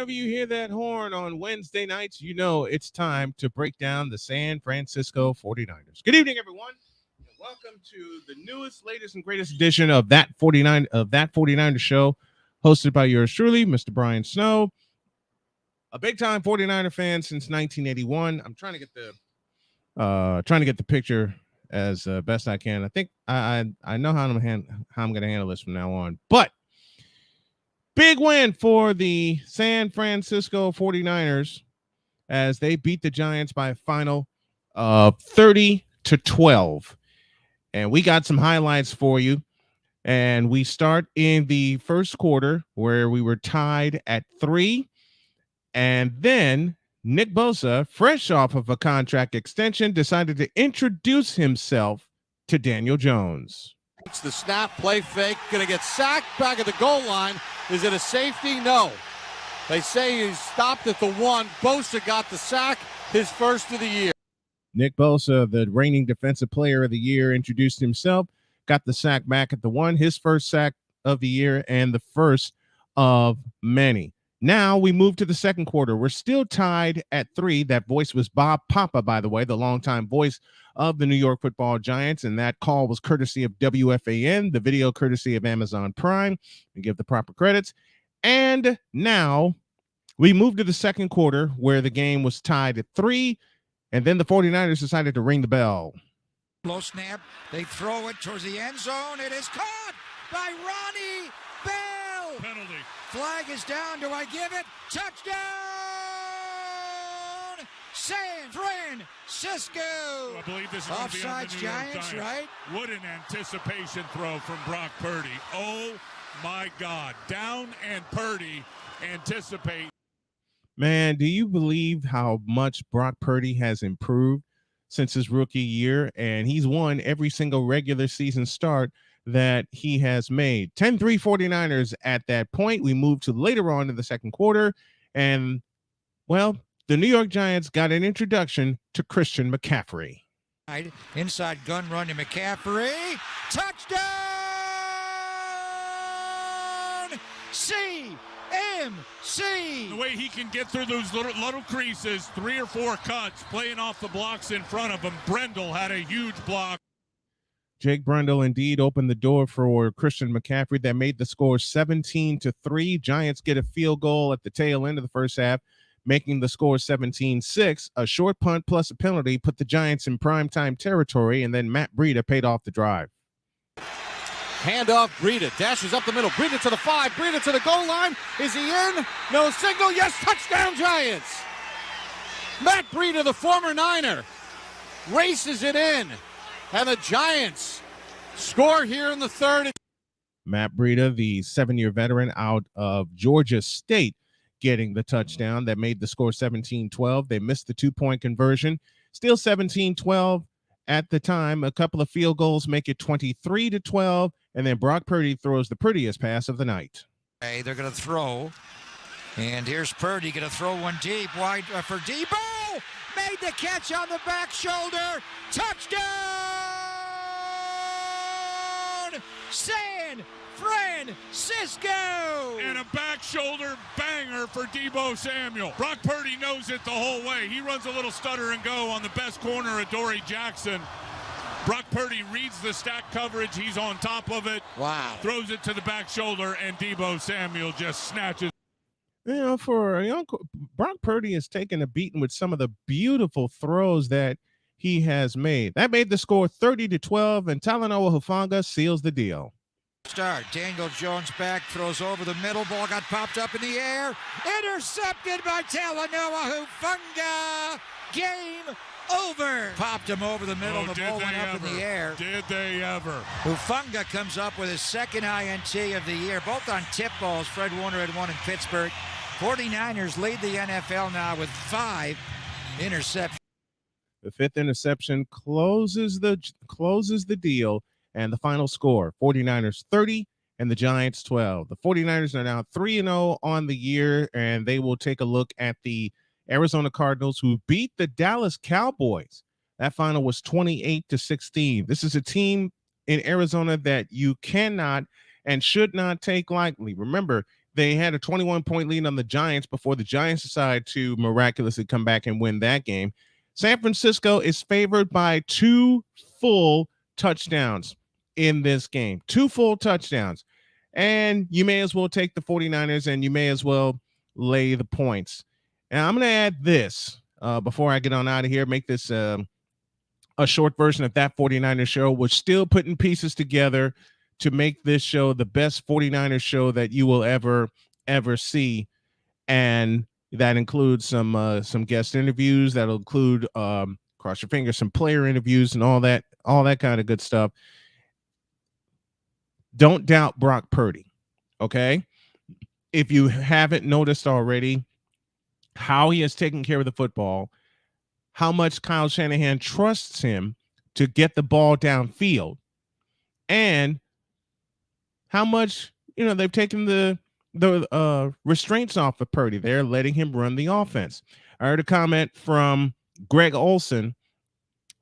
Whenever you hear that horn on Wednesday nights, you know it's time to break down the San Francisco 49ers. Good evening, everyone. And welcome to the newest, latest, and greatest edition of That 49ers show, hosted by yours truly, Mr. Brian Snow, a big-time 49er fan since 1981. I'm trying to get the picture as best I can. I think I know how I'm going to handle this from now on. But big win for the San Francisco 49ers as they beat the Giants by a final of 30-12. And we got some highlights for you. And we start in the first quarter where we were tied at 3. And then Nick Bosa, fresh off of a contract extension, decided to introduce himself to Daniel Jones. It's the snap, play fake, going to get sacked back at the goal line. Is it a safety? No. They say he stopped at the 1. Bosa got the sack, his first of the year. Nick Bosa, the reigning defensive player of the year, introduced himself, got the sack back at the 1, his first sack of the year and the first of many. Now we move to the second quarter. We're still tied at 3. That voice was Bob Papa, by the way, the longtime voice of the New York Football Giants, and that call was courtesy of WFAN, the video courtesy of Amazon Prime. We give the proper credits. And now we move to the second quarter where the game was tied at 3, and then the 49ers decided to ring the bell. Low snap. They throw it towards the end zone. It is caught by Ronnie Bell. Penalty. Flag is down. Do I give it? Touchdown! San Francisco. I believe this is going to be on the New York Giants. Right? What an anticipation throw from Brock Purdy. Oh, my God. Down and Purdy anticipate. Man, do you believe how much Brock Purdy has improved since his rookie year? And he's won every single regular season start that he has made. 10-3 49ers at that point. We moved to later on in the second quarter. And, well, the New York Giants got an introduction to Christian McCaffrey. Inside gun run to McCaffrey. Touchdown! CMC! The way he can get through those little creases, 3 or 4 cuts, playing off the blocks in front of him. Brendel had a huge block. Jake Brendel indeed opened the door for Christian McCaffrey that made the score 17-3. Giants get a field goal at the tail end of the first half, making the score 17-6. A short punt plus a penalty put the Giants in primetime territory, and then Matt Breida paid off the drive. Handoff, Breida dashes up the middle. Breida to the 5. Breida to the goal line. Is he in? No signal. Yes, touchdown Giants. Matt Breida, the former Niner, races it in. And the Giants score here in the third. Matt Breida, the 7-year veteran out of Georgia State, getting the touchdown that made the score 17-12. They missed the 2-point conversion. Still 17-12 at the time. A couple of field goals make it 23-12. And then Brock Purdy throws the prettiest pass of the night. Hey, they're going to throw. And here's Purdy going to throw one deep, wide for Deebo. Made the catch on the back shoulder. Touchdown! San Francisco! And a back shoulder banger for Deebo Samuel. Brock Purdy knows it the whole way. He runs a little stutter and go on the best corner of Dory Jackson. Brock Purdy reads the stack coverage. He's on top of it. Wow. Throws it to the back shoulder, and Deebo Samuel just snatches. You know, for a young Brock Purdy has taken a beating with some of the beautiful throws that he has made. That made the score 30-12, and Talanoa Hufanga seals the deal. Start. Daniel Jones back, throws over the middle. Ball got popped up in the air. Intercepted by Talanoa Hufanga. Game over. Popped him over the middle. The ball went up in the air. Did they ever? Hufanga comes up with his second INT of the year, both on tip balls. Fred Warner had one in Pittsburgh. 49ers lead the NFL now with 5 interceptions. The 5th interception closes the deal, and the final score, 49ers 30 and the Giants 12. The 49ers are now 3-0 on the year, and they will take a look at the Arizona Cardinals, who beat the Dallas Cowboys. That final was 28-16. This is a team in Arizona that you cannot and should not take lightly. Remember, They had a 21-point lead on the Giants before the Giants decided to miraculously come back and win that game. San Francisco is favored by 2 full touchdowns in this game. 2 full touchdowns. And you may as well take the 49ers and you may as well lay the points. And I'm going to add this before I get on out of here, make this a short version of That 49ers Show. We're still putting pieces together to make this show the best 49ers show that you will ever see. And that includes some guest interviews. That'll include cross your fingers, some player interviews and all that kind of good stuff. Don't doubt Brock Purdy. Okay. If you haven't noticed already how he has taken care of the football, how much Kyle Shanahan trusts him to get the ball downfield, and how much, they've taken the restraints off of Purdy. They're letting him run the offense. I heard a comment from Greg Olson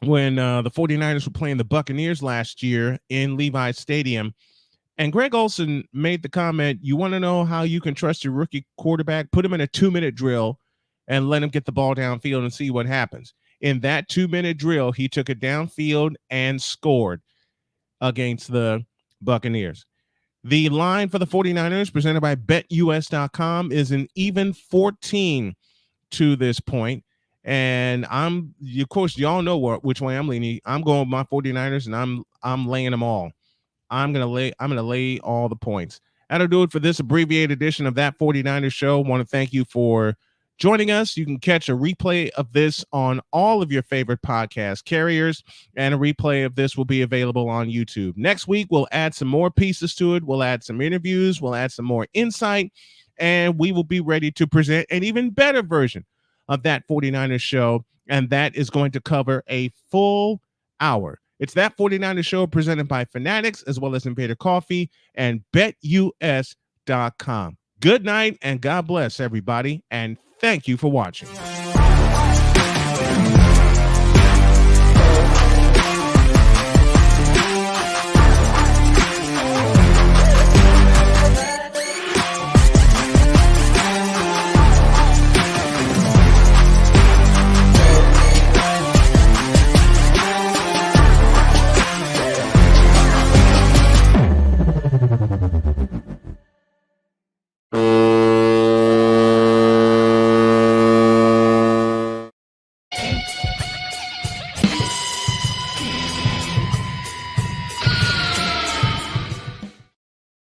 when the 49ers were playing the Buccaneers last year in Levi's Stadium. And Greg Olson made the comment, you want to know how you can trust your rookie quarterback? Put him in a 2-minute drill and let him get the ball downfield and see what happens. In that 2-minute drill, he took it downfield and scored against the Buccaneers. The line for the 49ers, presented by BetUS.com, is an even 14 to this point. And of course, y'all know which way I'm leaning. I'm going with my 49ers, and I'm laying them all. I'm gonna lay all the points. That'll do it for this abbreviated edition of That 49ers Show. I want to thank you for joining us. You can catch a replay of this on all of your favorite podcast carriers, and a replay of this will be available on YouTube. Next week, we'll add some more pieces to it. We'll add some interviews. We'll add some more insight, and we will be ready to present an even better version of That 49ers Show, and that is going to cover a full hour. It's That 49ers Show presented by Fanatics, as well as Invader Coffee and BetUS.com. Good night and God bless everybody, and thank you for watching.